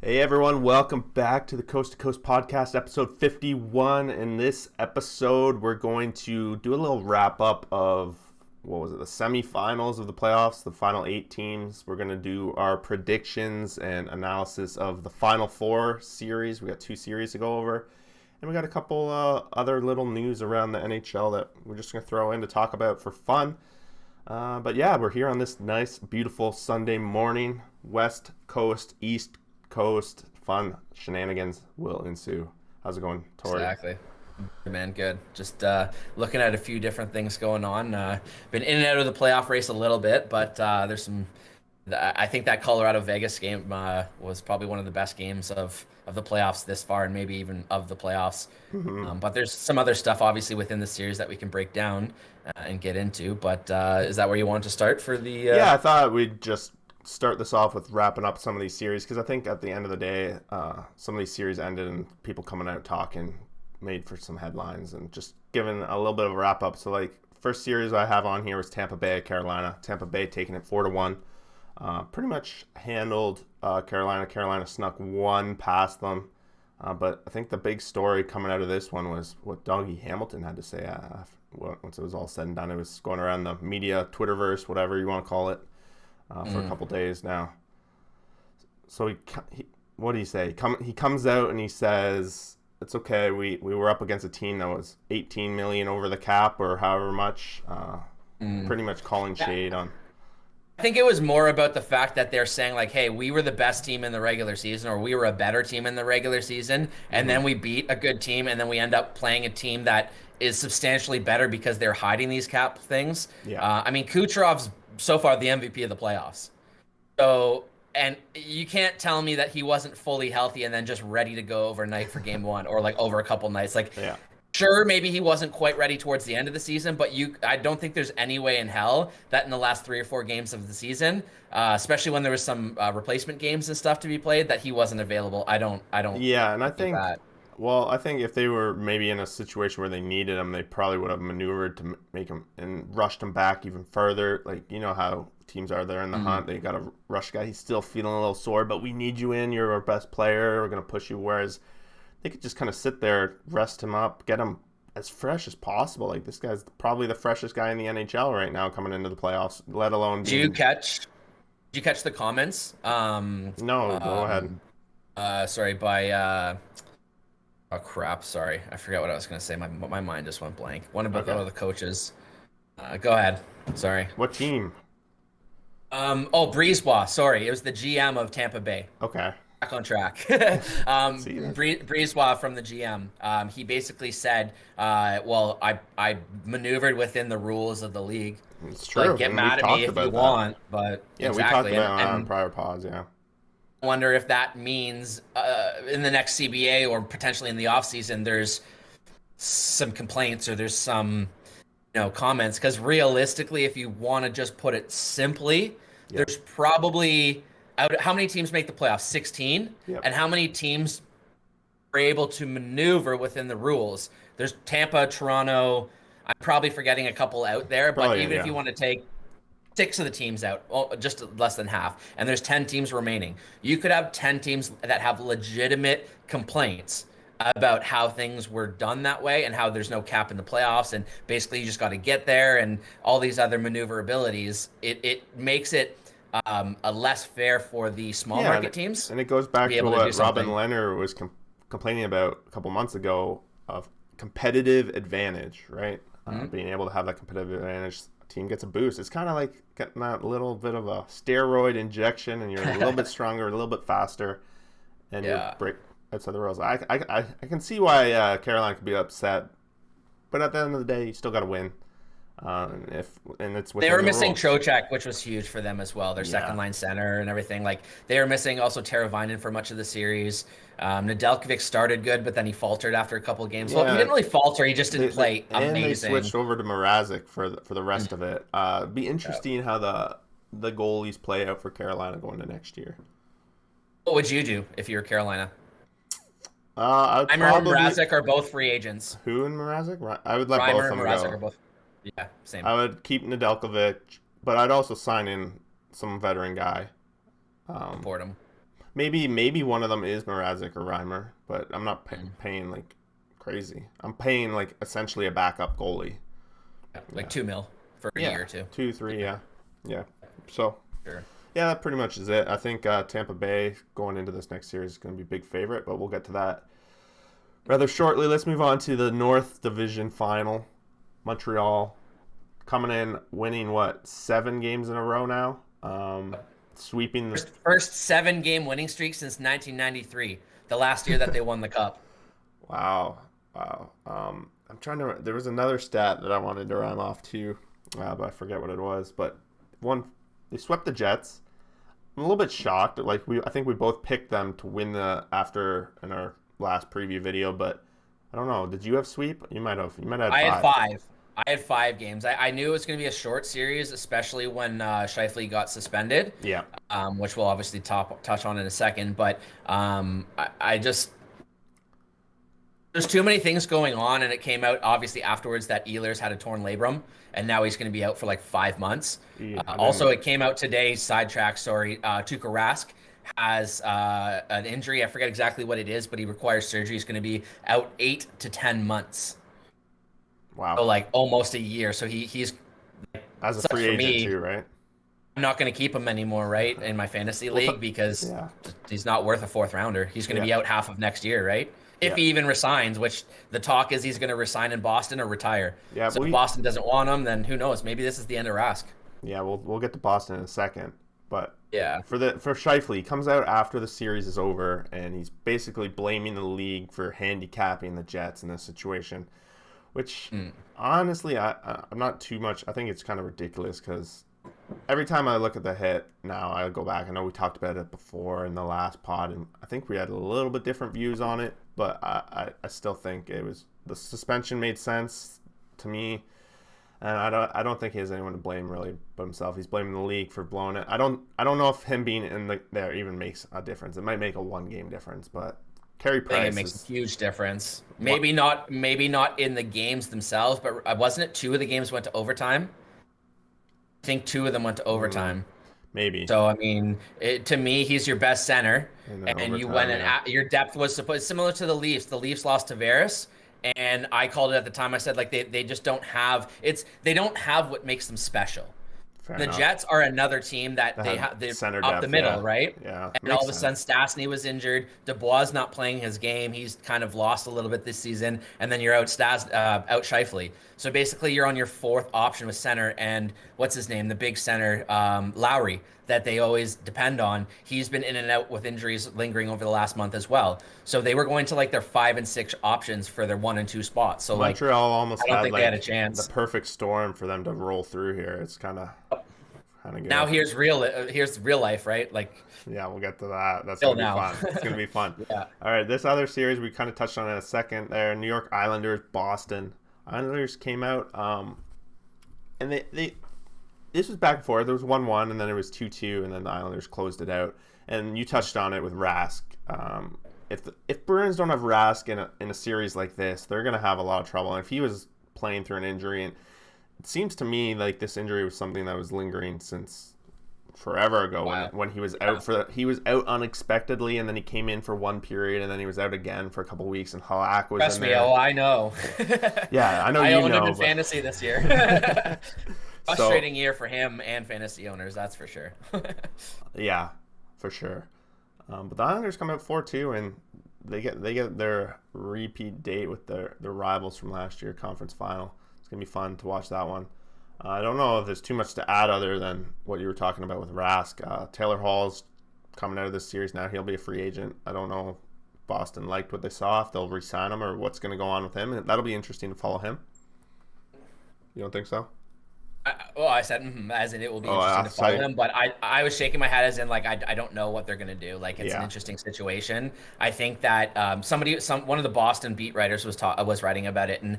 Hey everyone, welcome back to the Coast to Coast podcast, episode 51. In this episode, we're going to do a little wrap up of, the semifinals of the playoffs, the final 8 teams. We're going to do our predictions and analysis of the Final Four series. We got 2 series to go over. And we got a couple other little news around the NHL that we're just going to throw in to talk about for fun. But yeah, we're here on this nice, beautiful Sunday morning. West Coast, East Coast, fun shenanigans will ensue. How's it going, Tori? Exactly. Man, good. Just looking at a few different things going on. Been in and out of the playoff race a little bit, but there's some. I think that Colorado Vegas game was probably one of the best games of the playoffs this far, and maybe even of the playoffs. Mm-hmm. But there's some other stuff, obviously, within the series that we can break down and get into. But is that where you want to start for the? Yeah, I thought we'd just start this off with wrapping up some of these series, because I think at the end of the day, some of these series ended and people coming out talking made for some headlines, and just giving a little bit of a wrap up. So like, first series I have on here was Tampa Bay, Carolina. Tampa Bay taking it 4-1. Pretty much handled Carolina. Carolina snuck one past them. But I think the big story coming out of this one was what Dougie Hamilton had to say once it was all said and done. It was going around the media, Twitterverse, whatever you want to call it, for a couple days now. So he what do you say? He comes out and he says, it's okay, we were up against a team that was 18 million over the cap or however much, pretty much calling shade on. I think it was more about the fact that they're saying like, hey, we were the best team in the regular season, or we were a better team in the regular season, and then we beat a good team, and then we end up playing a team that is substantially better because they're hiding these cap things. Yeah. I mean, Kucherov's so far the MVP of the playoffs. So, and you can't tell me that he wasn't fully healthy and then just ready to go overnight for game 1 or like over a couple nights. Like, Yeah. sure, maybe he wasn't quite ready towards the end of the season, but I don't think there's any way in hell that in the last 3 or 4 games of the season, especially when there was some replacement games and stuff to be played, that he wasn't available. I don't. Yeah, and I think that. Well, I think if they were maybe in a situation where they needed him, they probably would have maneuvered to make him and rushed him back even further. Like, you know how teams are there in the hunt. They got to rush guy. He's still feeling a little sore, but we need you in. You're our best player. We're going to push you. Whereas they could just kind of sit there, rest him up, get him as fresh as possible. Like, this guy's probably the freshest guy in the NHL right now coming into the playoffs, let alone Did you catch the comments? No, go ahead. Sorry, by oh crap, sorry. I forgot what I was going to say. My mind just went blank. One of the coaches. Go ahead. Sorry. What team? Brisebois. Sorry. It was the GM of Tampa Bay. Okay. Back on track. Brisebois from the GM. He basically said, well, I maneuvered within the rules of the league. It's true. Like, get mad at me if you want, but yeah, exactly. we talked about it on prior pause, yeah. I wonder if that means in the next CBA or potentially in the offseason there's some complaints or there's some comments, because realistically, if you want to just put it simply, there's probably how many teams make the playoffs? 16? Yep. And how many teams are able to maneuver within the rules? There's Tampa, Toronto. I'm probably forgetting a couple out there, but if you want to take 6 of the teams out, just less than half, and there's 10 teams remaining, you could have 10 teams that have legitimate complaints about how things were done that way and how there's no cap in the playoffs, and basically you just got to get there and all these other maneuverabilities. It makes it a less fair for the small market teams. And it goes back to what Robin Leonard was complaining about a couple months ago, of competitive advantage, right? Being able to have that competitive advantage, team gets a boost. It's kind of like getting that little bit of a steroid injection, and you're a little bit stronger, a little bit faster, and you break outside the rules. I can see why Carolina could be upset, but at the end of the day, you still got to win. It's they were missing Trocheck, which was huge for them as well. Their second line center and everything. Like, they were missing also Teravainen for much of the series. Nedeljkovic started good, but then he faltered after a couple of games. Well, he didn't really falter. He just didn't play amazing. And they switched over to Mrazek for the rest of it. Be interesting how the goalies play out for Carolina going to next year. What would you do if you were Carolina? Reimer and Mrazek are both free agents. Who and Mrazek? I would let Reimer both of and them Mrazek go. are both. Yeah, same. I would keep Nedeljkovic, but I'd also sign in some veteran guy. Support him. Maybe one of them is Mrazek or Reimer, but I'm not paying like crazy. I'm paying like essentially a backup goalie. Yeah, like 2 mil for a year or two. 2, 3, yeah. So Sure. yeah, that pretty much is it. I think Tampa Bay going into this next series is going to be a big favorite, but we'll get to that rather shortly. Let's move on to the North Division Final. Montreal coming in, winning 7 games in a row now, sweeping the First 7-game winning streak since 1993, the last year that they won the cup. Wow. I'm trying to. There was another stat that I wanted to rhyme off too, but I forget what it was. But they swept the Jets. I'm a little bit shocked. Like I think we both picked them to win after in our last preview video. But I don't know. Did you have sweep? You might have. You might have. I had 5. I had 5 games. I knew it was going to be a short series, especially when Scheifele got suspended. Yeah. Which we'll obviously touch on in a second. But I just. There's too many things going on, and it came out obviously afterwards that Ehlers had a torn labrum, and now he's going to be out for like 5 months. Yeah, also, it came out today, sidetrack, sorry, Tuukka Rask has an injury. I forget exactly what it is, but he requires surgery. He's going to be out 8 to 10 months. Wow. So like almost a year. So he's as a free agent too, right? I'm not going to keep him anymore, right, in my fantasy league because he's not worth a 4th rounder. He's going to be out half of next year, right? If he even resigns, which the talk is he's going to resign in Boston or retire. Yeah, so if Boston doesn't want him, then who knows? Maybe this is the end of Rask. Yeah, we'll get to Boston in a second. But yeah, for Scheifele, he comes out after the series is over, and he's basically blaming the league for handicapping the Jets in this situation, which honestly, I'm not too much. I think it's kind of ridiculous because every time I look at the hit now, I go back. I know we talked about it before in the last pod, and I think we had a little bit different views on it. But I still think the suspension made sense to me, and I don't think he has anyone to blame really but himself. He's blaming the league for blowing it. I don't know if him being in there even makes a difference. It might make a 1-game difference, but Carey Price, I think it makes a huge difference. Maybe not in the games themselves, but wasn't it 2 of the games went to overtime? I think 2 of them went to overtime. Maybe. So I mean, to me, he's your best center, and you went your depth was similar to the Leafs. The Leafs lost Tavares, and I called it at the time. I said like they just don't have they don't have what makes them special. The Jets are another team that they're center up depth, the middle, right? Yeah. And all of a sudden, Stastny was injured. Dubois not playing his game. He's kind of lost a little bit this season. And then you're out Scheifele. So basically, you're on your 4th option with center. And what's his name? The big center, Lowry, that they always depend on. He's been in and out with injuries lingering over the last month as well. So they were going to like their 5 and 6 options for their 1 and 2 spots. So Montreal almost I don't think they had a chance. The perfect storm for them to roll through here. It's kind of good. Now here's real life, right? Like yeah, we'll get to that. That's gonna be fun. It's gonna be fun. Yeah. All right, this other series we kind of touched on in a second. There, New York Islanders, Boston. Islanders came out, and they this was back and forth. There was 1-1, and then it was 2-2, and then the Islanders closed it out. And you touched on it with Rask. If Bruins don't have Rask in a series like this, they're gonna have a lot of trouble. And if he was playing through an injury, and it seems to me like this injury was something that was lingering since forever ago when he was out he was out unexpectedly, and then he came in for 1 period, and then he was out again for a couple of weeks, and Halak was Trust in me, there. Oh, I know. Yeah, I know I you owned know. him in fantasy this year. Frustrating year for him and fantasy owners, that's for sure. Yeah, for sure. But the Islanders come out 4-2, and they get their repeat date with their rivals from last year, conference final. It's gonna be fun to watch that one. I don't know if there's too much to add other than what you were talking about with Rask. Taylor Hall's coming out of this series now. He'll be a free agent. I don't know if Boston liked what they saw, if they'll re-sign him or what's going to go on with him. That'll be interesting to follow him. You don't think so? I said, as in it will be interesting to follow him, but I was shaking my head as in like I don't know what they're gonna do. Like it's an interesting situation. I think that one of the Boston beat writers was writing about it, and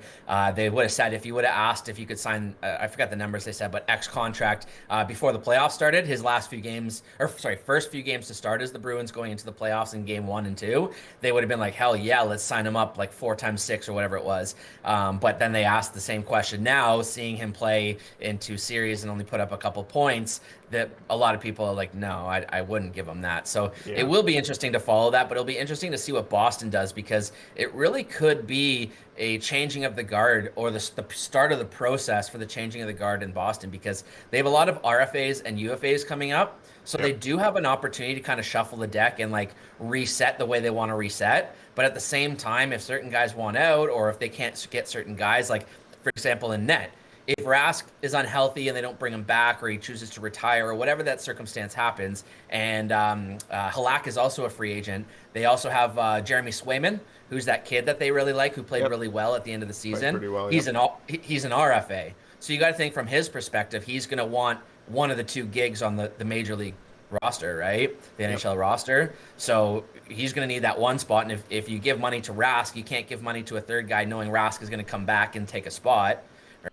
they would have said if you would have asked if you could sign, I forgot the numbers they said, but X contract before the playoffs started, his first few games to start as the Bruins going into the playoffs in game 1 and 2, they would have been like, hell yeah, let's sign him up like 4 times 6 or whatever it was. But then they asked the same question now, seeing him play into series and only put up a couple points, that a lot of people are like, no, I wouldn't give him that. So it will be interesting to follow that, but it'll be interesting to see what Boston does, because it really could be a changing of the guard, or the start of the process for the changing of the guard in Boston, because they have a lot of RFAs and UFAs coming up. So they do have an opportunity to kind of shuffle the deck and like reset the way they want to reset. But at the same time, if certain guys want out, or if they can't get certain guys, like for example in net, if Rask is unhealthy and they don't bring him back, or he chooses to retire, or whatever that circumstance happens, and Halak is also a free agent. They also have Jeremy Swayman, who's that kid that they really like, who played really well at the end of the season. Pretty well, he's an RFA. So you got to think from his perspective, he's going to want one of the two gigs on the major league roster, right? The NHL roster. So he's going to need that one spot. And if you give money to Rask, you can't give money to a third guy knowing Rask is going to come back and take a spot,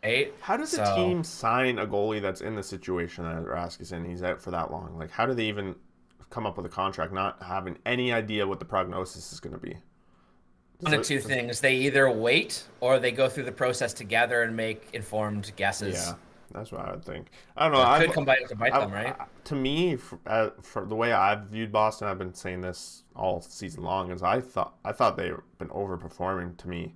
right? How does a team sign a goalie that's in the situation that Rask is in? He's out for that long. Like, how do they even come up with a contract not having any idea what the prognosis is going to be? One of two things. They either wait, or they go through the process together and make informed guesses. Yeah, that's what I would think. I don't know. It could come back to bite them, right? To me, for the way I've viewed Boston, I've been saying this all season long, is I thought they've been overperforming. To me,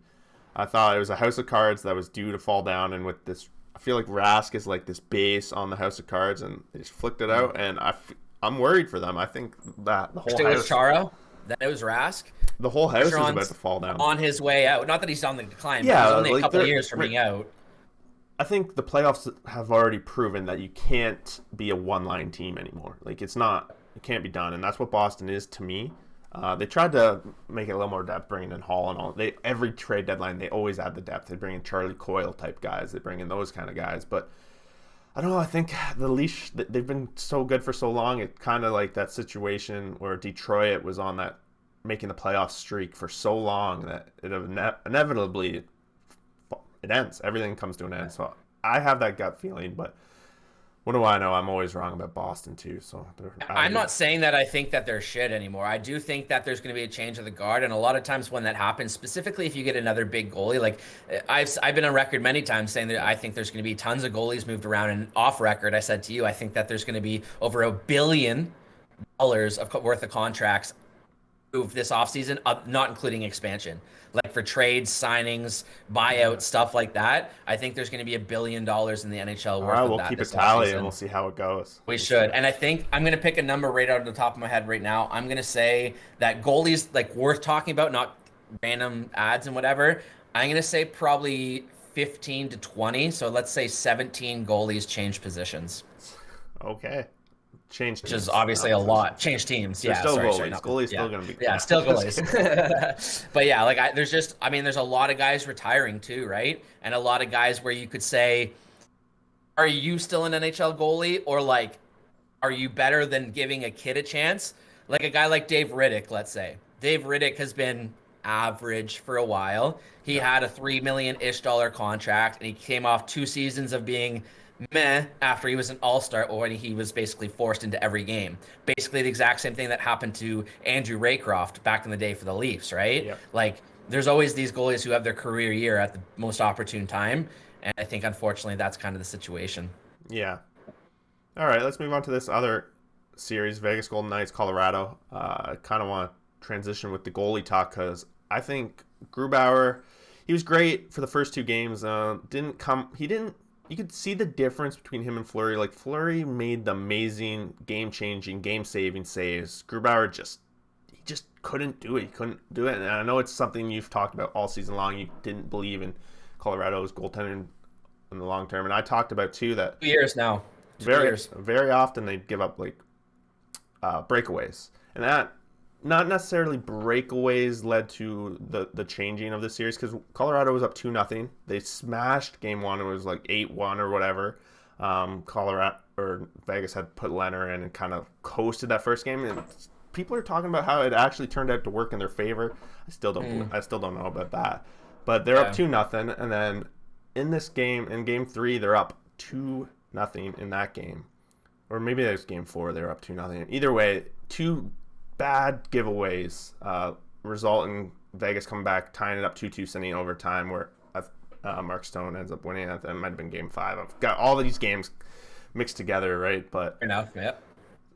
I thought it was a house of cards that was due to fall down, and with this, I feel like Rask is like this base on the house of cards, and they just flicked it out, and I'm worried for them. I think that the whole house... It was Charo, then it was Rask. The whole house is about to fall down. On his way out. Not that he's on the decline, but he's only a couple of years from being out. I think the playoffs have already proven that you can't be a one-line team anymore. Like, it can't be done, and that's what Boston is to me. They tried to make it a little more depth, bringing in Hall and all. Every trade deadline, they always add the depth. They bring in Charlie Coyle type guys. They bring in those kind of guys. But I don't know. I think the leash, they've been so good for so long. It kind of like that situation where Detroit was on that making the playoff streak for so long that it inevitably it ends. Everything comes to an end. So I have that gut feeling, but what do I know? I'm always wrong about Boston too. So I'm not saying that I think that they're shit anymore. I do think that there's going to be a change of the guard, and a lot of times when that happens, specifically if you get another big goalie, like I've been on record many times saying that I think there's going to be tons of goalies moved around, and off record I said to you I think that there's going to be over $1 billion worth of contracts moved this offseason, not including expansion. Like for trades, signings, buyouts, stuff like that. I think there's going to be $1 billion in the NHL worth of that. All right, we'll keep a tally and we'll see how it goes. We should. And I think I'm going to pick a number right out of the top of my head right now. I'm going to say that goalies, like, worth talking about, not random ads and whatever. I'm going to say probably 15 to 20. So let's say 17 goalies change positions. Okay. Change teams. Which is obviously a lot. Change teams. Yeah. Still goalies. Goalies still going to be. Yeah, still goalies. But yeah, like there's a lot of guys retiring too, right? And a lot of guys where you could say, are you still an NHL goalie, or like, are you better than giving a kid a chance? Like a guy like Dave Riddick, let's say. Dave Riddick has been average for a while. He had a $3 million-ish contract, and he came off 2 seasons of being meh after he was an all-star, or he was basically forced into every game. Basically the exact same thing that happened to Andrew Raycroft back in the day for the Leafs, right? Yep. Like, there's always these goalies who have their career year at the most opportune time, and I think unfortunately that's kind of the situation. Yeah. All right, let's move on to this other series, Vegas Golden Knights, Colorado. I kind of want to transition with the goalie talk, because I think Grubauer, he was great for the first 2 games. You could see the difference between him and Fleury. Like, Fleury made the amazing, game-changing, game-saving saves. Grubauer just couldn't do it. He couldn't do it. And I know it's something you've talked about all season long. You didn't believe in Colorado's goaltending in the long term. And I talked about, too, that 2 years now. Very often they give up, like, breakaways. And that, not necessarily breakaways, led to the changing of the series, because Colorado was up 2-0. They smashed game 1. It was like 8-1 or whatever. Vegas had put Leonard in and kind of coasted that first game. And people are talking about how it actually turned out to work in their favor. I still don't know about that. But they're up 2-0, and then in this game, in game 3, they're up 2-0 in that game, or maybe that was game 4. They're up 2-0. Either way, 2 bad giveaways result in Vegas coming back, tying it up 2-2, sending overtime, where Mark Stone ends up winning it. That might have been Game 5. I've got all these games mixed together, right? But enough, yeah.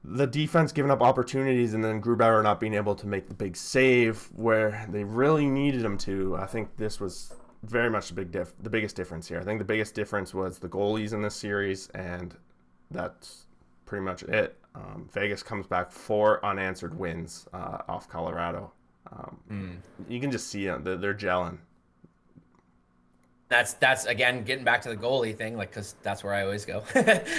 The defense giving up opportunities and then Grubauer not being able to make the big save where they really needed him to. I think this was very much the biggest difference here. I think the biggest difference was the goalies in this series, and that's pretty much it. Vegas comes back 4 unanswered wins off Colorado. You can just see they're gelling. That's again getting back to the goalie thing, like, because that's where I always go.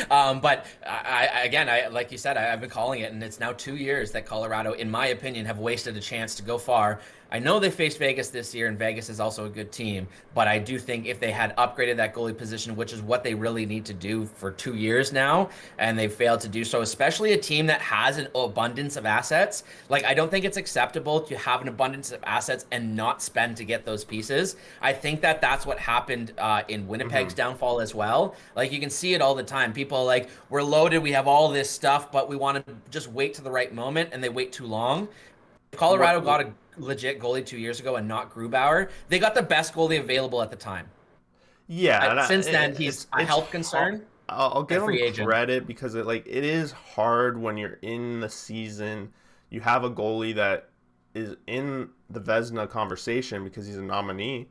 But I like you said, I've been calling it, and it's now 2 years that Colorado, in my opinion, have wasted a chance to go far. I know they faced Vegas this year, and Vegas is also a good team, but I do think if they had upgraded that goalie position, which is what they really need to do for 2 years now, and they've failed to do so, especially a team that has an abundance of assets. Like, I don't think it's acceptable to have an abundance of assets and not spend to get those pieces. I think that's what happened in Winnipeg's downfall as well. Like, you can see it all the time. People are like, we're loaded, we have all this stuff, but we want to just wait to the right moment, and they wait too long. Colorado got a legit goalie 2 years ago and not Grubauer. They got the best goalie available at the time. Yeah. Since then, he's a health concern. I'll give him credit because it is hard when you're in the season. You have a goalie that is in the Vezina conversation because he's a nominee.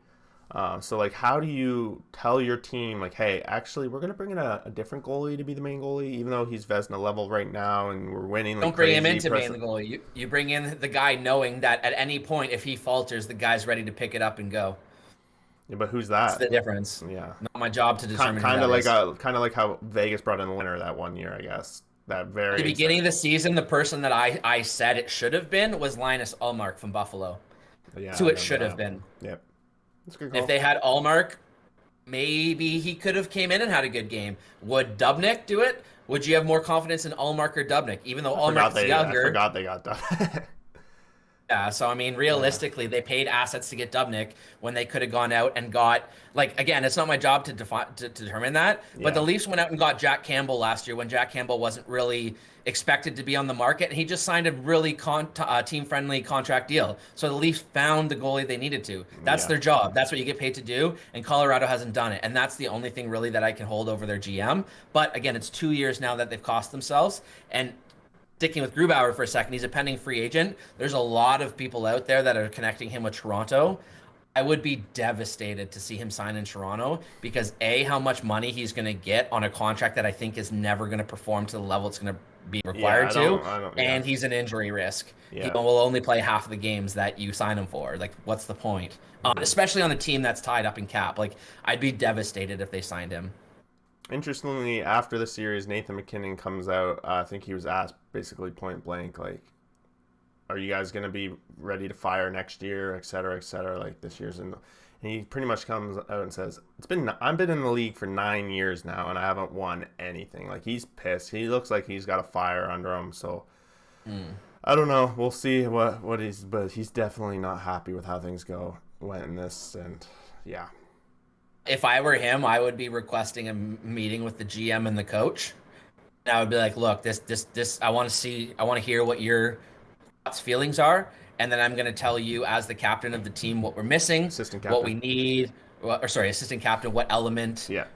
So, like, how do you tell your team, like, hey, actually, we're going to bring in a different goalie to be the main goalie, even though he's Vezina level right now and we're winning? Like, don't bring him in to be the goalie. You bring in the guy knowing that at any point, if he falters, the guy's ready to pick it up and go. Yeah, but who's that? That's the difference. Yeah. Not my job to determine kind of like how Vegas brought in Leonard that one year, I guess. At the beginning of the season, the person that I said it should have been was Linus Ullmark from Buffalo. Yeah, so it should have been. Yep. That's a good call. If they had Ullmark, maybe he could have came in and had a good game. Would Dubnyk do it? Would you have more confidence in Ullmark or Dubnyk? Even though Ullmark's younger. I forgot they got Dubnyk. Yeah, so I mean, realistically, they paid assets to get Dubnyk when they could have gone out and got, like, again, it's not my job to determine that, but the Leafs went out and got Jack Campbell last year when Jack Campbell wasn't really expected to be on the market, and he just signed a really team-friendly contract deal. So the Leafs found the goalie they needed to. That's their job. That's what you get paid to do, and Colorado hasn't done it, and that's the only thing really that I can hold over their GM. But again, it's 2 years now that they've cost themselves, and sticking with Grubauer for a second, he's a pending free agent. There's a lot of people out there that are connecting him with Toronto. I would be devastated to see him sign in Toronto because how much money he's going to get on a contract that I think is never going to perform to the level it's going to be required to, and he's an injury risk. He will only play half of the games that you sign him for. Like, what's the point? Especially on a team that's tied up in cap. Like, I'd be devastated if they signed him. Interestingly, after the series, Nathan MacKinnon comes out. I think he was asked basically point blank, like, are you guys going to be ready to fire next year, et cetera, like this year's in. And he pretty much comes out and says, I've been in the league for 9 years now, and I haven't won anything. Like, he's pissed. He looks like he's got a fire under him. So I don't know. We'll see what but he's definitely not happy with how things went in this, and yeah. If I were him, I would be requesting a meeting with the GM and the coach. And I would be like, look, this, I want to hear what your thoughts, feelings are. And then I'm going to tell you as the captain of the team what we're missing, what we need, assistant captain, what element. Yeah.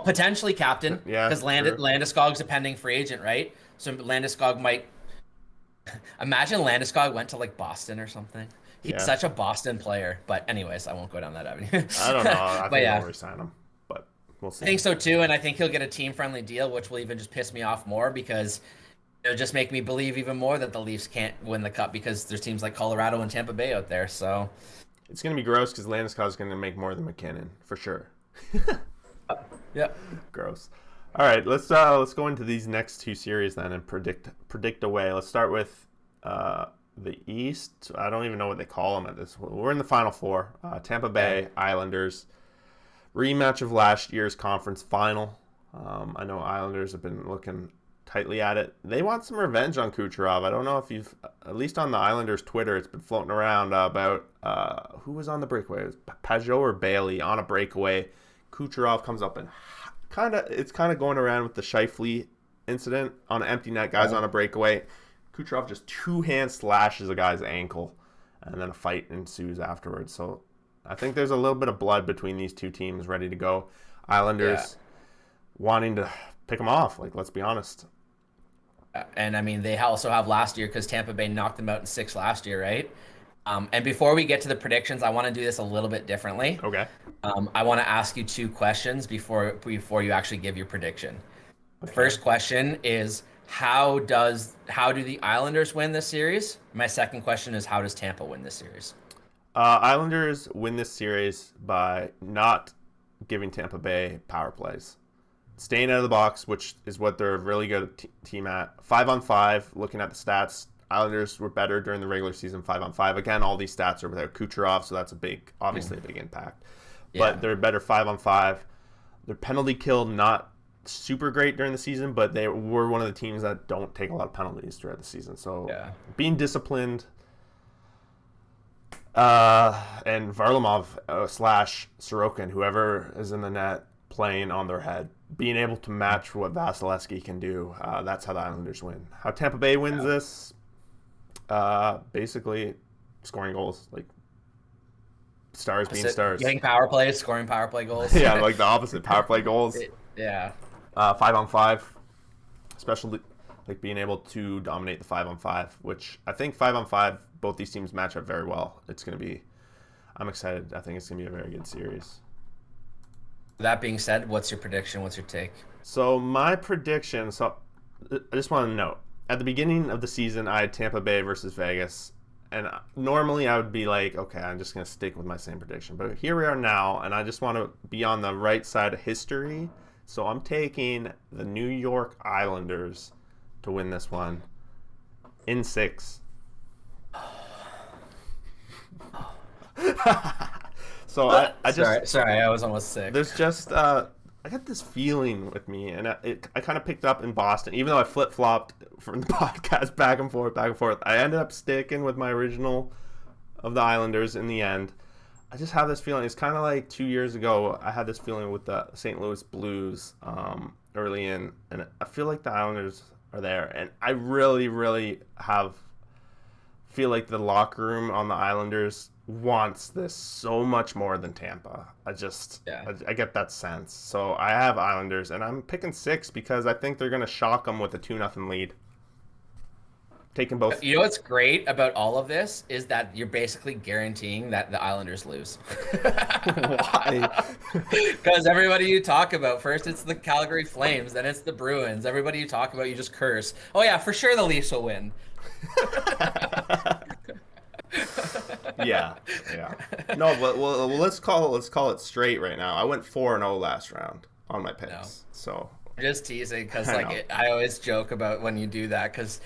Potentially captain. Yeah. Because Landeskog's a pending free agent, right? So Landeskog might, imagine Landeskog went to like Boston or something. He's such a Boston player. But anyways, I won't go down that avenue. I don't know. I think they'll resign him, but we'll see. I think so too, and I think he'll get a team-friendly deal, which will even just piss me off more because it'll just make me believe even more that the Leafs can't win the Cup because there's teams like Colorado and Tampa Bay out there. So it's going to be gross because Landeskog is going to make more than McKinnon, for sure. Yeah. Gross. All right, let's go into these next 2 series then and predict away. Let's start with the East. I don't even know what they call them at this. We're in the Final Four. Tampa Bay Islanders, rematch of last year's conference final. I know Islanders have been looking tightly at it. They want some revenge on Kucherov. I don't know if you've, at least on the Islanders Twitter, it's been floating around about who was on the breakaway. It was Pajot or Bailey on a breakaway. Kucherov comes up and it's kind of going around with the Scheifele incident on an empty net. Guys on a breakaway. Kucherov just 2-hand slashes a guy's ankle, and then a fight ensues afterwards. So I think there's a little bit of blood between these two teams ready to go. Islanders wanting to pick them off. Like, let's be honest. And I mean, they also have last year because Tampa Bay knocked them out in 6 last year, right? And before we get to the predictions, I want to do this a little bit differently. Okay. I want to ask you 2 questions before you actually give your prediction. The first question is how do the Islanders win this series? My second question is how does Tampa win this series? Islanders win this series by not giving Tampa Bay power plays. Staying out of the box, which is what they're really good team at. 5-on-5, looking at the stats, Islanders were better during the regular season 5-on-5. Again, all these stats are without Kucherov, so that's obviously a big impact. Yeah. But they're better 5-on-5. Their penalty kill not super great during the season, but they were one of the teams that don't take a lot of penalties throughout the season. So being disciplined, and Varlamov / Sorokin, whoever is in the net, playing on their head, being able to match what Vasilevsky can do. That's how the Islanders win. How Tampa Bay wins this, basically scoring goals, like stars being stars. Getting power plays, scoring power play goals. Yeah, like the opposite, power play goals. 5-on-5, especially like being able to dominate the 5-on-5, which I think 5-on-5, both these teams match up very well. I'm excited. I think it's going to be a very good series. That being said, what's your prediction? What's your take? So my prediction, I just want to note, at the beginning of the season, I had Tampa Bay versus Vegas. And normally I would be like, okay, I'm just going to stick with my same prediction. But here we are now, and I just want to be on the right side of history. So I'm taking the New York Islanders to win this one in 6. So I just sorry, I was almost sick. There's just I got this feeling with me, and I kind of picked up in Boston, even though I flip flopped from the podcast back and forth. I ended up sticking with my original of the Islanders in the end. I just have this feeling. It's kind of like 2 years ago. I had this feeling with the St. Louis Blues early in, and I feel like the Islanders are there, and I really, really feel like the locker room on the Islanders wants this so much more than Tampa. I get that sense. So I have Islanders, and I'm picking 6 because I think they're going to shock them with a 2-0 lead. Taking both. You know what's great about all of this is that you're basically guaranteeing that the Islanders lose. Why? Because everybody you talk about, first it's the Calgary Flames, then it's the Bruins. Everybody you talk about, you just curse. Oh yeah, for sure the Leafs will win. Yeah. No, but let's call it straight right now. I went 4-0 last round on my picks. No. So I'm just teasing because I always joke about when you do that because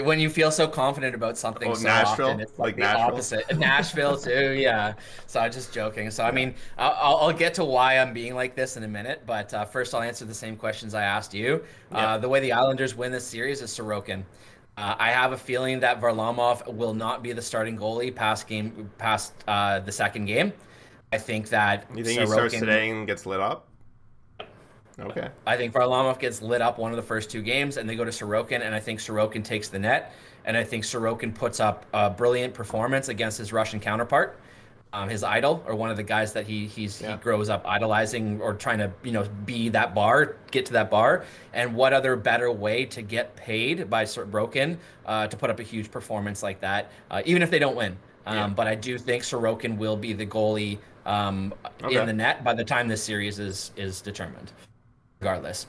when you feel so confident about something Nashville? often, it's like the Nashville? opposite. Nashville too, yeah. So I'm just joking. So I mean, I'll get to why I'm being like this in a minute, but first I'll answer the same questions I asked you. The way the Islanders win this series is Sorokin. I have a feeling that Varlamov will not be the starting goalie past the second game. I think that you think he starts today and gets lit up? Okay. I think Varlamov gets lit up one of the first 2 games, and they go to Sorokin, and I think Sorokin takes the net, and I think Sorokin puts up a brilliant performance against his Russian counterpart, his idol, or one of the guys that he grows up idolizing or trying to be that bar, get to that bar. And what other better way to get paid by Sorokin to put up a huge performance like that, even if they don't win. But I do think Sorokin will be the goalie in the net by the time this series is determined. Regardless,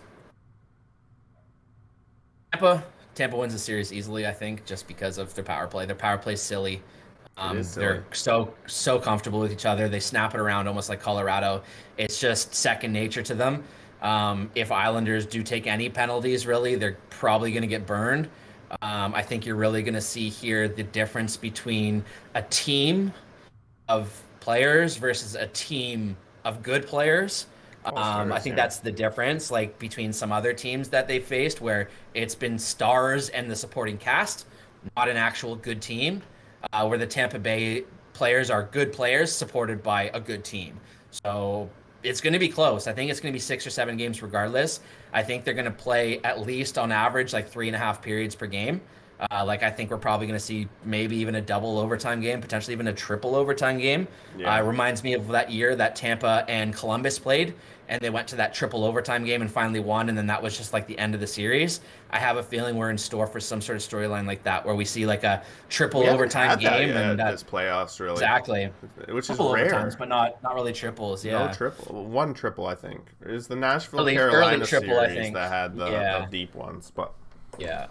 Tampa wins the series easily, I think, just because of their power play. Their power play is silly. They're so comfortable with each other. They snap it around almost like Colorado. It's just second nature to them. If Islanders do take any penalties, really, they're probably going to get burned. I think you're really going to see here the difference between a team of players versus a team of good players. I think that's the difference, like between some other teams that they faced, where it's been stars and the supporting cast, not an actual good team. Where the Tampa Bay players are good players supported by a good team. So it's going to be close. I think it's going to be 6 or 7 games regardless. I think they're going to play at least on average like 3.5 periods per game. Like I think we're probably going to see maybe even a double overtime game, potentially even a triple overtime game. Yeah. Reminds me of that year that Tampa and Columbus played, and they went to that triple overtime game and finally won, and then that was just like the end of the series. I have a feeling we're in store for some sort of storyline like that, where we see like a We triple haven't overtime had that game, yet and this playoffs, really. exactly Which is triple overtimes, rare. but not really triples. No Yeah, triple. One triple, I think. It was the Nashville early Carolina triple, I series think. that had the Yeah, deep ones. But yeah.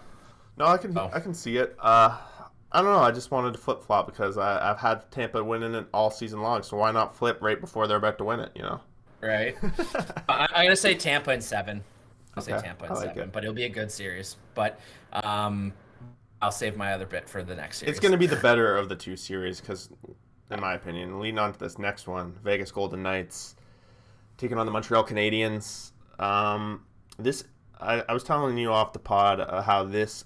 no, Oh, I can see it. I don't know. I just wanted to flip flop because I've had Tampa winning it all season long. So why not flip right before they're about to win it? You know. right. I'm gonna say Tampa in seven. I'll say Okay, Tampa I in like seven, it. but it'll be a good series. But um, I'll save my other bit for the next It's series. going to be the better of the two series because, in my opinion, leading on to this next one, Vegas Golden Knights taking on the Montreal Canadiens. This I was telling you off the pod how this,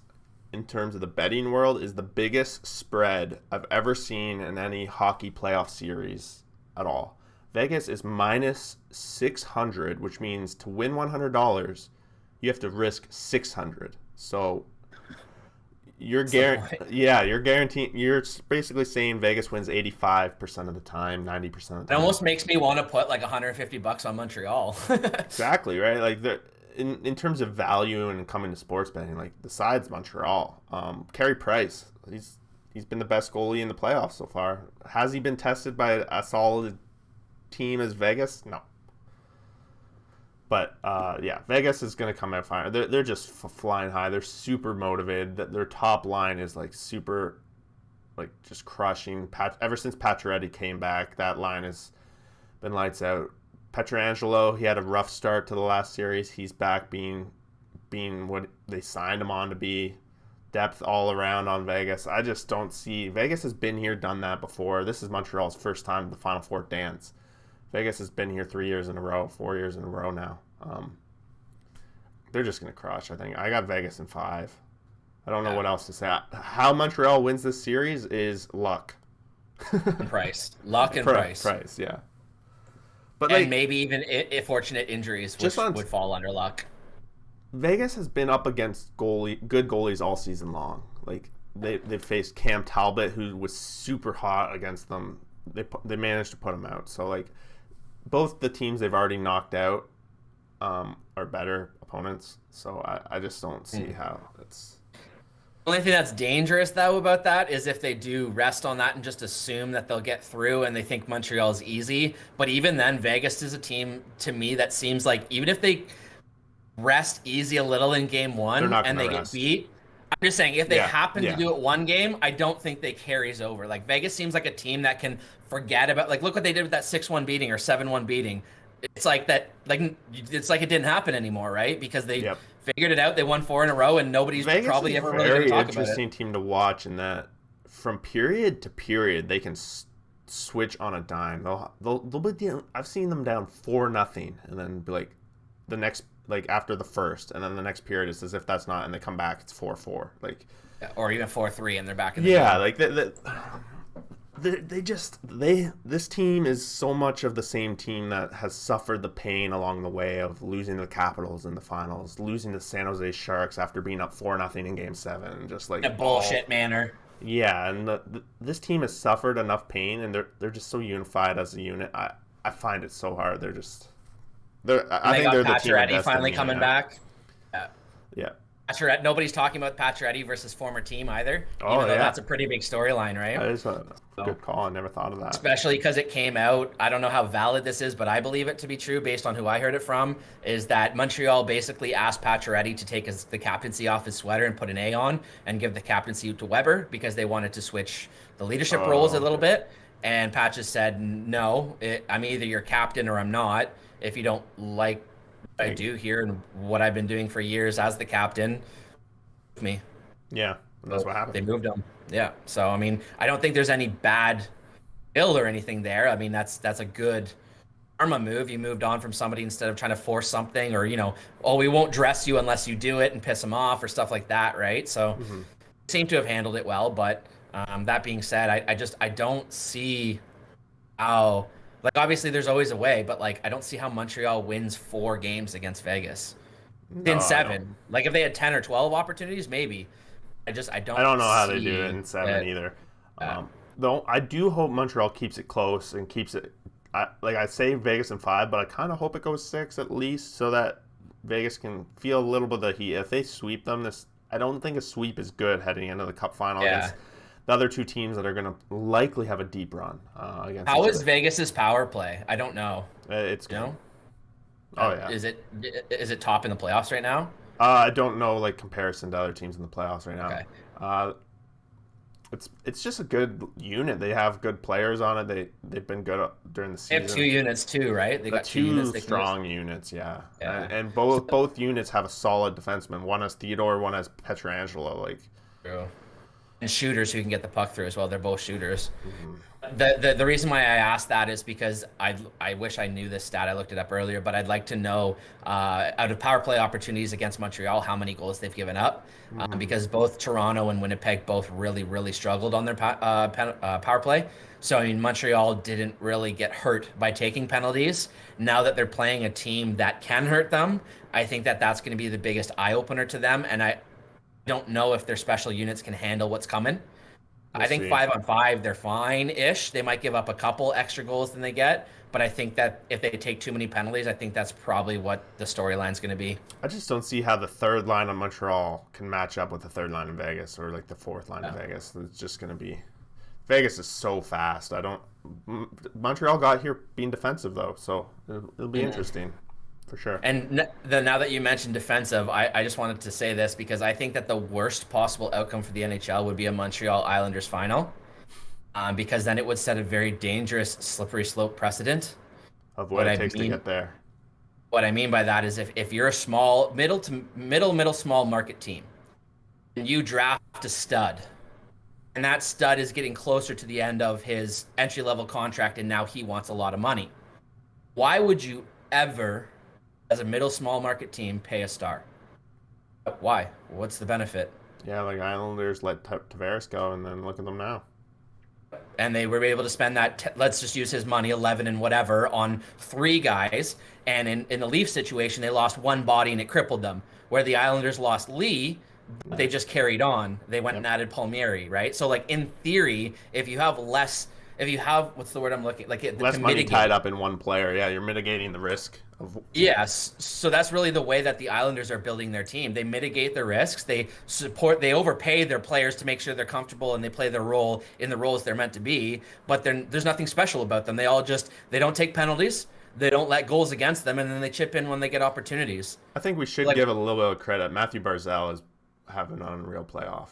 in terms of the betting world, is the biggest spread I've ever seen in any hockey playoff series at all. Vegas is minus 600, which means to win $100, you have to risk 600. So you're you're guaranteeing. You're basically saying Vegas wins 85% of the time, 90% of It the time. almost makes me want to put like $150 on Montreal. Exactly right. Like in terms of value and coming to sports betting, like besides Montreal, Carey Price, he's been the best goalie in the playoffs so far. Has he been tested by a solid team as Vegas? No. But yeah, Vegas is going to come out fine. They're just flying high. They're super motivated. Their top line is like super, like just crushing. Ever since Pacioretty came back, that line has been lights out. Pietrangelo, he had a rough start to the last series. He's back being what they signed him on to be. Depth all around on Vegas. I just don't see. Vegas has been here, done that before. This is Montreal's first time the Final Four dance. Vegas has been here 3 years in a row, 4 years in a row now. They're just going to crush, I think. I got Vegas in 5. I don't know what else to say. How Montreal wins this series is luck. Price, luck, and price. Price, yeah. But and like, maybe even if fortunate injuries, which would fall under luck. Vegas has been up against good goalies all season long. Like they faced Cam Talbot, who was super hot against them. They managed to put him out. So like, both the teams they've already knocked out are better opponents. So I just don't see how it's. The only thing that's dangerous, though, about that is if they do rest on that and just assume that they'll get through and they think Montreal is easy. But even then, Vegas is a team, to me, that seems like even if they rest easy a little in game one and they get beat, I'm just saying, if they happen to do it one game, I don't think they carries over. Like, Vegas seems like a team that can forget about, like, look what they did with that 6-1 beating or 7-1 beating. It's like that, like, it's like it didn't happen anymore, right? Because they figured it out. They won 4 in a row, and nobody's Vegas probably ever really going to talk about it. Very interesting team to watch in that from period to period, they can switch on a dime. They'll be down, I've seen them down 4-0 and then be like the next, like after the first, and then the next period is as if that's not, and they come back, it's 4-4. Like, or even 4-3 and they're back in the game. Like this team is so much of the same team that has suffered the pain along the way of losing the Capitals in the finals, losing the San Jose Sharks after being up 4-0 in Game 7, just like in a bullshit manner. Yeah, and this team has suffered enough pain, and they're just so unified as a unit. I find it so hard. I think they're the team of destiny finally coming back. Yeah. Nobody's talking about Pacioretty versus former team either. Oh, even though that's a pretty big storyline, right? That is a good call. I never thought of that. Especially because it came out. I don't know how valid this is, but I believe it to be true based on who I heard it from. Is that Montreal basically asked Pacioretty to take the captaincy off his sweater and put an A on and give the captaincy to Weber because they wanted to switch the leadership roles a little bit. And Patch has said, no, I'm either your captain or I'm not. If you don't like what I do here and what I've been doing for years as the captain, me. Yeah, that's what happened. They moved him. Yeah. So, I mean, I don't think there's any bad bill or anything there. I mean, that's a good karma move. You moved on from somebody instead of trying to force something or, we won't dress you unless you do it and piss them off or stuff like that, right? So, seem to have handled it well. But that being said, I don't see how, like, obviously there's always a way, but, like, I don't see how Montreal wins 4 games against Vegas. In 7. Like, if they had 10 or 12 opportunities, maybe. I I don't don't know how they do it see in 7 that. either. Uh, Though I do hope Montreal keeps it close and keeps it. I say Vegas in 5, but I kind of hope it goes 6 at least, so that Vegas can feel a little bit of the heat. If they sweep them, this I don't think a sweep is good heading into the Cup final yeah. against the other two teams that are going to likely have a deep run against How each is other. Vegas's power play? I don't know. It's You good. know, Oh yeah. is it top in the playoffs right now? I don't know like comparison to other teams in the playoffs right now. Okay. Uh, it's just a good unit. They have good players on it. They've been good during the They have two season. units too, right? They The got two units two they can use. strong units, yeah, Yeah. and So, both units have a solid defenseman. One has Theodore, one has Petrangelo. Like, true. And shooters who can get the puck through as well. They're both shooters. mm-hmm. The reason why I asked that is because I wish I knew this stat. I looked it up earlier, but I'd like to know out of power play opportunities against Montreal, how many goals they've given up, Mm-hmm. because both Toronto and Winnipeg both really struggled on their power play. So I mean, Montreal didn't really get hurt by taking penalties. Now that they're playing a team that can hurt them, I think that that's going to be the biggest eye opener to them. And I don't know if their special units can handle what's coming. We'll I think see. 5-on-5, they're fine-ish. They might give up a couple extra goals than they get, but I think that if they take too many penalties, I think that's probably what the storyline's going to be. I just don't see how the third line of Montreal can match up with the third line in Vegas or like the fourth line in Yeah. Vegas. It's just going to be Vegas is so fast. I don't. Montreal got here being defensive though, so it'll be Mhm. interesting for sure. And now that you mentioned defensive, I just wanted to say this because I think that the worst possible outcome for the NHL would be a Montreal Islanders final, because then it would set a very dangerous slippery slope precedent. Of what What it I takes to mean, get there. what I mean by that is if you're a small, middle to middle small market team, and you draft a stud, and that stud is getting closer to the end of his entry level contract, and now he wants a lot of money. Why would you ever, as a middle small market team, pay a star? Why? What's the benefit? Yeah, like Islanders let Tavares go, and then look at them now. And they were able to spend that, let's just use his money, 11 and whatever, on three guys. And in the Leaf situation, they lost one body and it crippled them. Where the Islanders lost Lee, but Yeah. they just carried on. They went and Yep. added Palmieri, right? So, like, in theory, if you have, what's the word I'm looking, like, Less to money tied mitigate. up in one player. Yeah, you're mitigating the risk of. Yes, so that's really the way that the Islanders are building their team. They mitigate the risks. They overpay their players to make sure they're comfortable and they play their role in the roles they're meant to be. But there's nothing special about them. They don't take penalties. They don't let goals against them, and then they chip in when they get opportunities. I think we should Like give it a little bit of credit. Matthew Barzal is having an unreal playoff.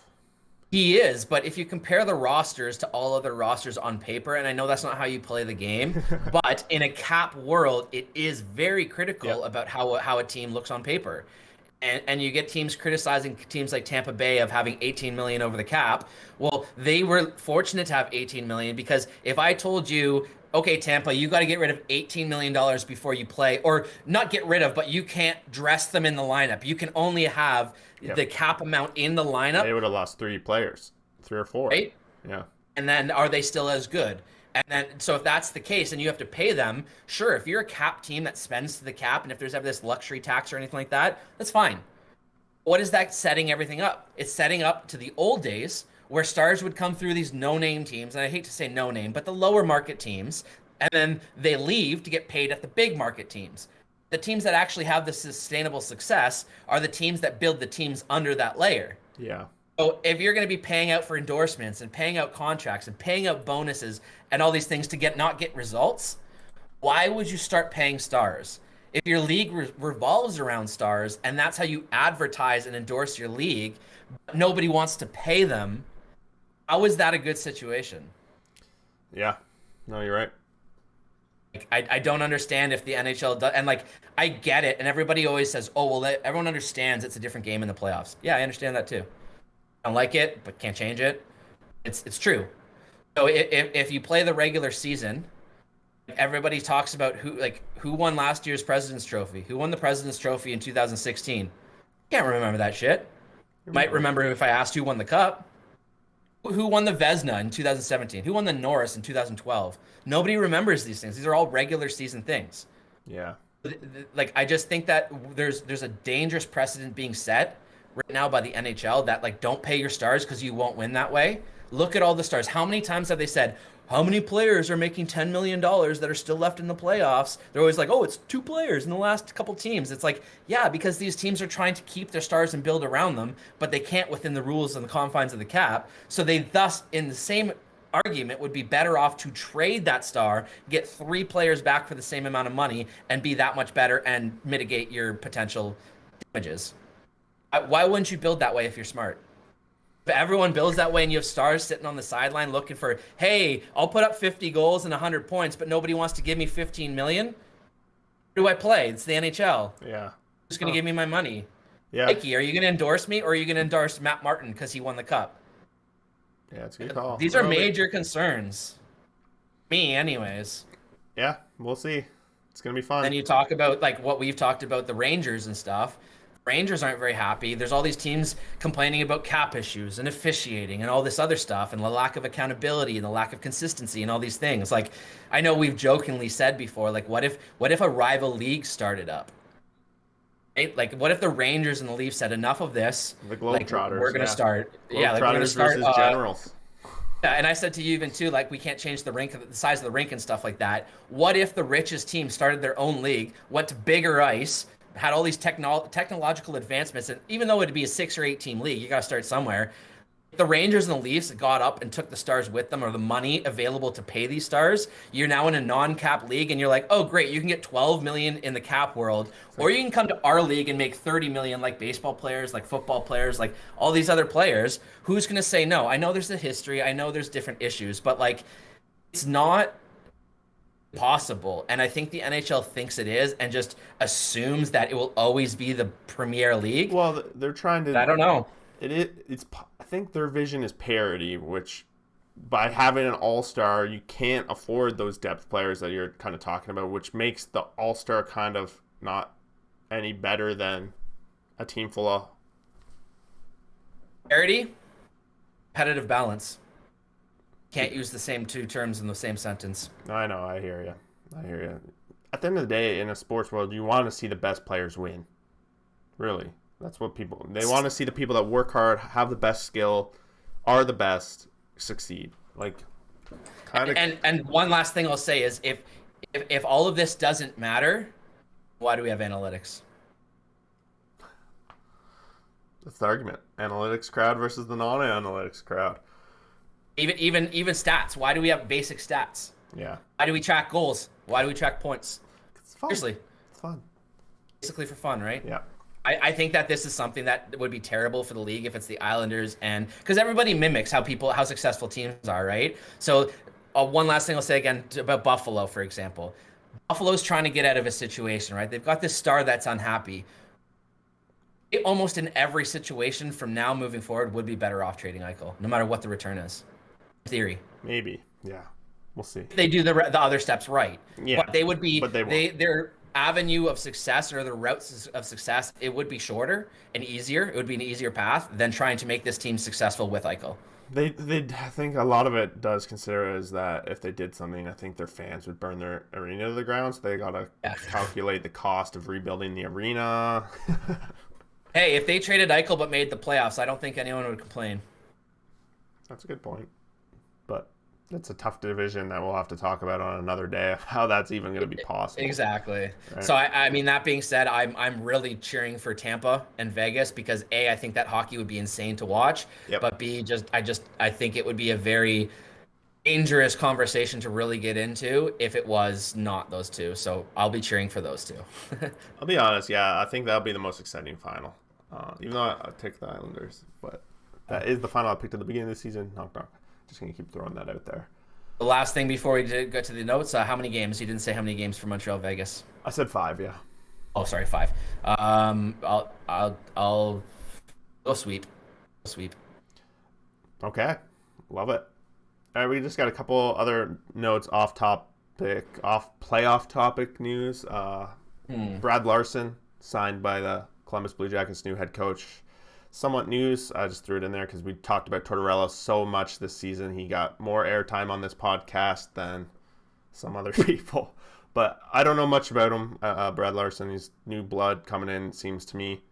he is, but if you compare the rosters to all other rosters on paper, and I know that's not how you play the game, but in a cap world, it is very critical Yep. about how a team looks on paper. And you get teams criticizing teams like Tampa Bay of having 18 million over the cap. Well, they were fortunate to have 18 million because if I told you, okay, Tampa, you got to get rid of 18 million dollars before you play, or not get rid of, but you can't dress them in the lineup. You can only have Yep. the cap amount in the They lineup, would have lost 3 players, 3 or 4. right? Yeah. And then are they still as good? And then, so if that's the case and you have to pay them, sure, if you're a cap team that spends to the cap and if there's ever this luxury tax or anything like that, that's fine. What is that setting everything up? It's setting up to the old days where stars would come through these no-name teams, and I hate to say no-name, but the lower market teams, and then they leave to get paid at the big market teams. The teams that actually have the sustainable success are the teams that build the teams under that layer. Yeah. So if you're going to be paying out for endorsements and paying out contracts and paying out bonuses and all these things to not get results, why would you start paying stars? If your league revolves around stars and that's how you advertise and endorse your league, but nobody wants to pay them, how is that a good situation? Yeah. No, you're right. Like, I don't understand if the NHL does, and like I get it, and everybody always says, "Oh well," everyone understands it's a different game in the playoffs. Yeah, I understand that too. I don't like it, but can't change it. It's true. So if you play the regular season, everybody talks about who won last year's President's Trophy, who won the President's Trophy in 2016. Can't remember that shit. Might remember if I asked who won the Cup. Who won the Vesna in 2017? Who won the Norris in 2012? Nobody remembers these things. These are all regular season things. Yeah. Like I just think that there's a dangerous precedent being set right now by the NHL that like don't pay your stars because you won't win that way. Look at all the stars. How many times have they said, how many players are making $10 million that are still left in the playoffs? They're always like, oh, it's 2 players in the last couple teams. It's like, yeah, because these teams are trying to keep their stars and build around them, but they can't within the rules and the confines of the cap. So they thus, in the same argument, would be better off to trade that star, get 3 players back for the same amount of money, and be that much better and mitigate your potential damages. Why wouldn't you build that way if you're smart? If everyone builds that way and you have stars sitting on the sideline looking for, hey, I'll put up 50 goals and 100 points, but nobody wants to give me 15 million. Who do I play? It's the NHL. Yeah. Who's going to give me my money? Yeah. Mikey, are you going to endorse me or are you going to endorse Matt Martin because he won the cup? Yeah, it's a good call. These are major concerns. Me, anyways. Yeah, we'll see. It's going to be fun. Then you talk about like what we've talked about, the Rangers and stuff. Rangers aren't very happy. There's all these teams complaining about cap issues and officiating and all this other stuff and the lack of accountability and the lack of consistency and all these things. Like, I know we've jokingly said before, like, what if a rival league started up? Right? Like, what if the Rangers and the Leafs said enough of this? The Globetrotters. Like, we're going to start. Yeah, like we're going to start versus Generals. Yeah, and I said to you even too, like we can't change the rink, the size of the rink and stuff like that. What if the richest team started their own league, went to bigger ice, had all these technological advancements, and even though it'd be a 6 or 8 team league, you got to start somewhere. The Rangers and the Leafs got up and took the stars with them, or the money available to pay these stars. You're now in a non-cap league, and you're like, oh, great, you can get 12 million in the cap world, or you can come to our league and make 30 million, like baseball players, like football players, like all these other players. Who's going to say no? I know there's a history, I know there's different issues, but like, it's not possible. And I think the NHL thinks it is, and just assumes that it will always be the Premier League. Well, they're trying to. I don't know. It's. I think their vision is parity, which by having an all-star, you can't afford those depth players that you're kind of talking about, which makes the all-star kind of not any better than a team full of parity, competitive balance. Can't use the same 2 terms in the same sentence. I know. I hear you. At the end of the day, in a sports world, you want to see the best players win. Really. That's what they want to see, the people that work hard, have the best skill, are the best, succeed. Like, kind of. And one last thing I'll say is if all of this doesn't matter, why do we have analytics? That's the argument. Analytics crowd versus the non-analytics crowd. Even stats. Why do we have basic stats? Yeah. Why do we track goals? Why do we track points? It's fun. Seriously. It's fun. Basically for fun, right? Yeah. I think that this is something that would be terrible for the league if it's the Islanders, and because everybody mimics how successful teams are, right? So one last thing I'll say again about Buffalo, for example. Buffalo's trying to get out of a situation, right? They've got this star that's unhappy. Almost in every situation from now moving forward would be better off trading Eichel, no matter what the return is. In theory. Maybe. Yeah. We'll see. If they do the other steps right. Yeah. But they would be. But they won't. Their avenue of success, or the routes of success, it would be shorter and easier. It would be an easier path than trying to make this team successful with Eichel. They I think a lot of it does consider is that if they did something, I think their fans would burn their arena to the ground. So they got to calculate the cost of rebuilding the arena. Hey, if they traded Eichel but made the playoffs, I don't think anyone would complain. That's a good point. But it's a tough division that we'll have to talk about on another day of how that's even going to be possible. Exactly. Right? So I mean, that being said, I'm really cheering for Tampa and Vegas because A, I think that hockey would be insane to watch. Yep. But B, I think it would be a very dangerous conversation to really get into if it was not those two. So I'll be cheering for those two. I'll be honest, yeah, I think that'll be the most exciting final. Even though I take the Islanders, but that is the final I picked at the beginning of the season. Knock knock. Just gonna keep throwing that out there. The last thing before we get to the notes, how many games? You didn't say how many games for Montreal Vegas. I said 5, yeah. Oh, sorry, 5. I'll go sweep. Sweep. Okay, love it. All right, we just got a couple other notes off playoff topic news. Brad Larson signed by the Columbus Blue Jackets' new head coach. Somewhat news. I just threw it in there because we talked about Tortorella so much this season. He got more airtime on this podcast than some other people. But I don't know much about him. Brad Larson, he's new blood coming in, it seems to me.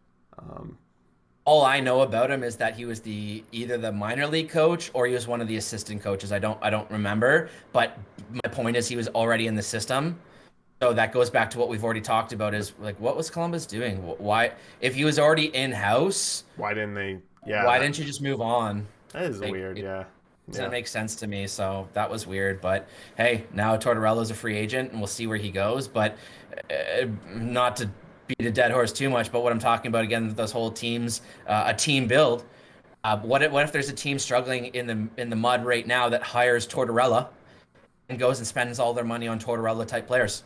all I know about him is that he was either the minor league coach or he was one of the assistant coaches. I don't remember, but my point is he was already in the system. So that goes back to what we've already talked about is like what was Columbus doing? Why if he was already in-house, Why didn't they? Yeah, why didn't you just move on? that is Like weird. it Yeah, doesn't yeah. make sense to me. So that was weird, but hey, now Tortorella's a free agent and we'll see where he goes, but not to beat a dead horse too much, but what I'm talking about again, those whole teams, a team build. What if there's a team struggling in the mud right now that hires Tortorella and goes and spends all their money on Tortorella type players?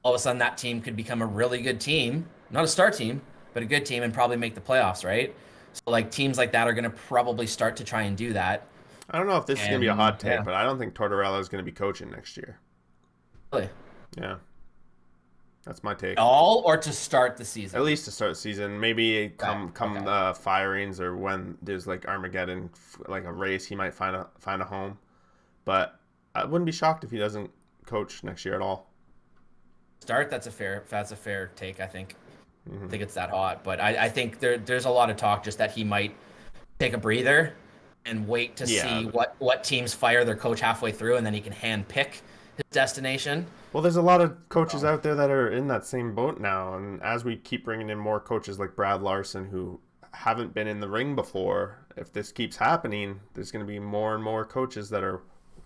All of a sudden, that team could become a really good team, not a star team, but a good team and probably make the playoffs, right? So like teams like that are going to probably start to try and do that. I don't know if this is gonna be a And hot take, yeah, but I don't think Tortorella is gonna be coaching next year. really. Yeah, that's my take. All or to start the At season. least to start the season, maybe Okay. come Okay. firings or when there's like Armageddon, like a race, he might find a home. But I wouldn't be shocked if he doesn't coach next year at all. Start. That's a fair take. I think. I Hmm. think it's that hot, but I think there's a lot of talk just that he might take a breather and wait to Yeah. see what teams fire their coach halfway through, and then he can hand pick his destination. Well, there's a lot of coaches So, out there that are in that same boat now, and as we keep bringing in more coaches like Brad Larson who haven't been in the ring before, if this keeps happening, there's going to be more and more coaches that are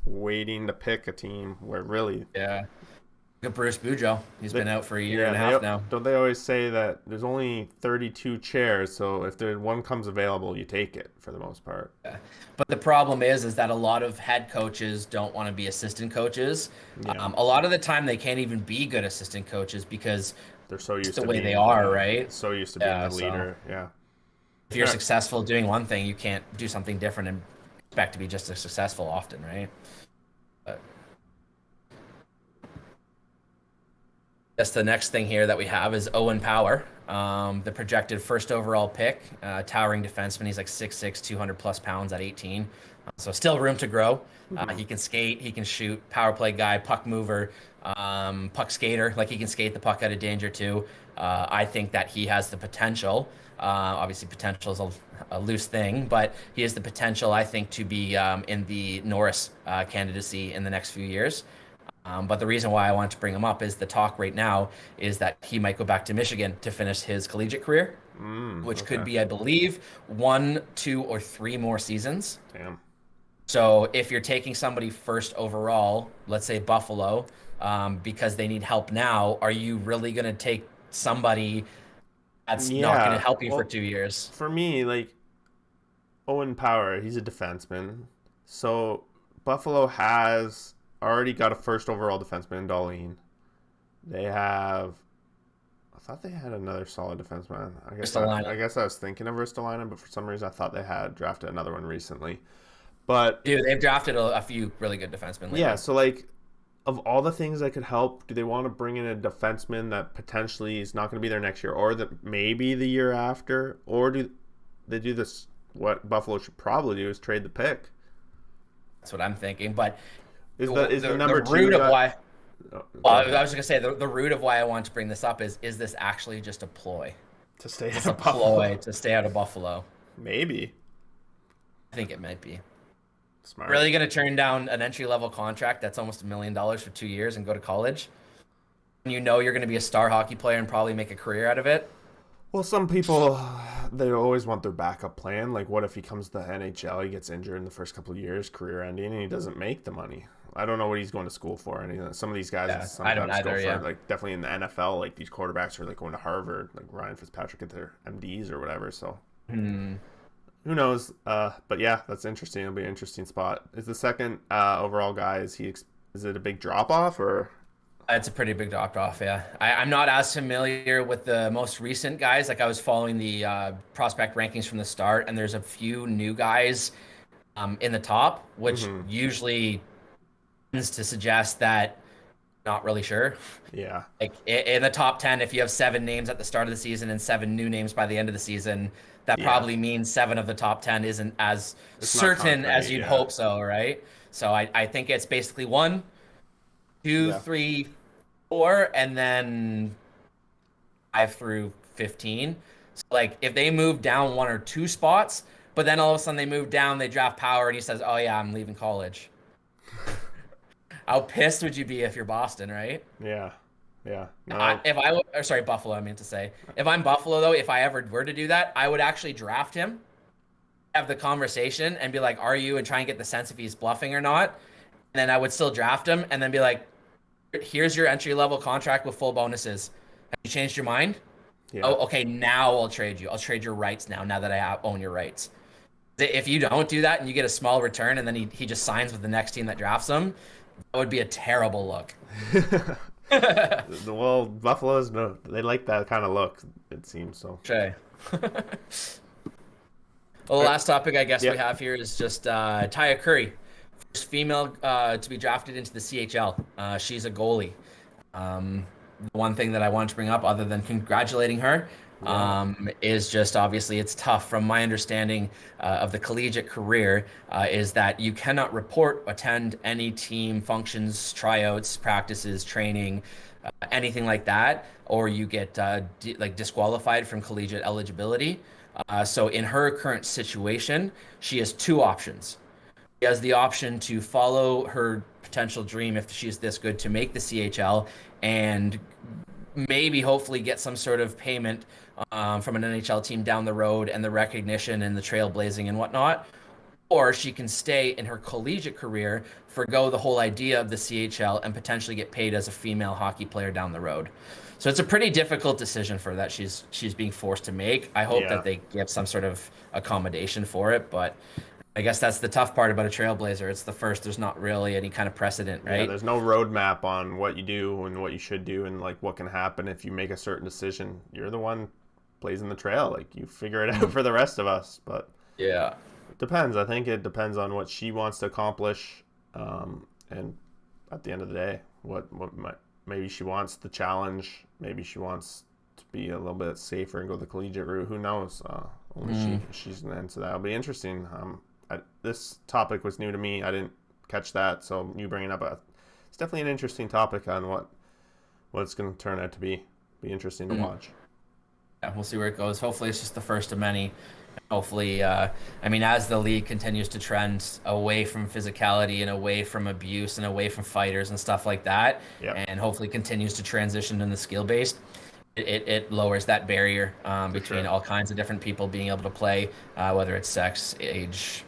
waiting to pick a team where really yeah. Look at Bruce Bujo. He's they, been out for a year yeah, and a half now. don't they always say that there's only 32 chairs, so if there one comes available, you take it for the most part. Yeah. But the problem is that a lot of head coaches don't want to be assistant coaches. Yeah. A lot of the time, they can't even be good assistant coaches because They're so it's used the to way they being, are, yeah, right? so used to being Yeah. the So leader. Yeah. if you're Yeah. successful doing one thing, you can't do something different and expect to be just as successful often, right? But that's the next thing here that we have is Owen Power, the projected first overall pick, towering defenseman. He's like 6'6", 200 plus pounds at 18. So still room to grow. Hmm. He can skate, he can shoot, power play guy, puck mover, puck skater. Like he can skate the puck out of danger too. I think that he has the potential. Obviously, potential is a loose thing, but he has the potential, I think, to be in the Norris candidacy in the next few years. But the reason why I wanted to bring him up is the talk right now is that he might go back to Michigan to finish his collegiate career, which could Okay. be, I believe, 1, 2, or 3 more seasons. Damn. So if you're taking somebody first overall, let's say Buffalo, because they need help now, are you really going to take somebody that's not going to Yeah. help you for Well, 2 years? for me, like Owen Power, he's a defenseman. So Buffalo has already got a first overall defenseman in Darlene. They have. I thought they had another solid defenseman. Just a lineup. I guess I was thinking of Ristolainen, but for some reason I thought they had drafted another one recently. But Dude, they've drafted a few really good defensemen yeah, lately. so like of all the things that could help, do they want to bring in a defenseman that potentially is not going to be there next year, or that maybe the year after, or do they do this? What Buffalo should probably do is trade the pick. That's what I'm thinking. But Is the the number two root of guy? why. Oh, Well, go I ahead. was gonna say the root of why I want to bring this up is this actually just a ploy? To stay Is out this a of Buffalo? ploy to stay out of Buffalo? Maybe I think it might be. smart. Really gonna turn down an entry level contract that's almost $1 million for 2 years and go to college? And you know you're gonna be a star hockey player and probably make a career out of it. Well, some people they always want their backup plan. Like, what if he comes to the NHL, he gets injured in the first couple of years, career ending, and he doesn't make the money? I don't know what he's going to school for. And some of these guys Yeah, I don't sometimes go either. for Yeah. like definitely in the NFL. Like these quarterbacks are like going to Harvard, like Ryan Fitzpatrick at their MDs or whatever. So Hmm. who knows? But yeah, that's interesting. It'll be an interesting spot. Is the second overall guy? Is it a big drop off or? It's a pretty big drop off, yeah. I'm not as familiar with the most recent guys. Like I was following the prospect rankings from the start, and there's a few new guys in the top, which Hmm. usually tends to suggest that not really sure. Yeah, Like in the top 10, if you have 7 names at the start of the season and 7 new names by the end of the season, that yeah. probably means 7 of the top 10 isn't as It's not certain as concrete. you'd Yeah, hope so, right? So I think it's basically 1, 2, yeah. 3, 4, and then 5 through 15. So, like, if they move down 1 or 2 spots, but then all of a sudden they move down, they draft Power, and he says, "Oh yeah, I'm leaving college." How pissed would you be if you're Boston, right? Yeah. Yeah. No. Or sorry, Buffalo, I mean to say. If I'm Buffalo, though, if I ever were to do that, I would actually draft him, have the conversation, and be like, "Are you?" and try and get the sense if he's bluffing or not. And then I would still draft him, and then be like, "Here's your entry level contract with full bonuses. Have you changed your mind? Yeah. Oh, okay. Now I'll trade you. I'll trade your rights now that I own your rights." If you don't do that and you get a small return, and then he just signs with the next team that drafts him, that would be a terrible look. Well, Buffalo's they like that kind of look, it seems so. Okay. Well, the last topic I guess we have here is just Taya Curry, first female to be drafted into the CHL. She's a goalie. The one thing that I wanted to bring up, other than congratulating her, is just obviously it's tough. From my understanding of the collegiate career, is that you cannot attend any team functions, tryouts, practices, training, anything like that, or you get disqualified from collegiate eligibility. So in her current situation, she has 2 options. She has the option to follow her potential dream, if she's this good, to make the CHL and maybe hopefully get some sort of payment from an NHL team down the road, and the recognition and the trailblazing and whatnot. Or she can stay in her collegiate career, forgo the whole idea of the CHL, and potentially get paid as a female hockey player down the road. So it's a pretty difficult decision for that she's being forced to make. I hope that they give some sort of accommodation for it, but I guess that's the tough part about a trailblazer. It's the first. There's not really any kind of precedent, right? Yeah, there's no roadmap on what you do and what you should do, and like what can happen if you make a certain decision. You're the one blazing the trail. Like, you figure it out for the rest of us. But yeah, it depends. I think it depends on what she wants to accomplish, and at the end of the day, maybe she wants the challenge. Maybe she wants to be a little bit safer and go the collegiate route. Who knows? Only she's going to answer that. It'll be interesting. This topic was new to me. I didn't catch that, so you bringing up it's definitely an interesting topic on what it's going to turn out to be. Be interesting to watch. Yeah, we'll see where it goes. Hopefully, it's just the first of many. Hopefully, as the league continues to trend away from physicality and away from abuse and away from fighters and stuff like that, and hopefully continues to transition into skill-based, it lowers that barrier between all kinds of different people being able to play, whether it's sex, age,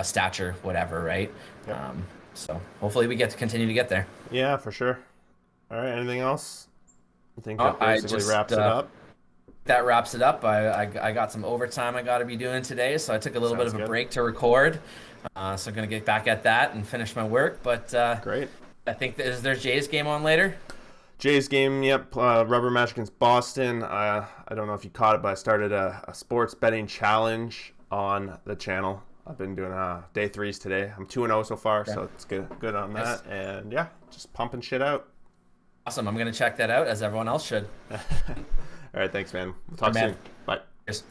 stature, whatever, right? Yep. So hopefully we get to continue to get there. Yeah, for sure. All right, anything else? I think that basically wraps it up. That wraps it up. I got some overtime I got to be doing today, so I took a little bit of a break to record. So I'm going to get back at that and finish my work. But great. I think is there Jay's game on later? Jays game, yep. Rubber match against Boston. I don't know if you caught it, but I started a sports betting challenge on the channel. I've been doing day 3s today. I'm 2-0 so far, so it's good on that. And yeah, just pumping shit out. Awesome. I'm going to check that out, as everyone else should. All right, thanks, man. We'll talk soon. Bye. Cheers.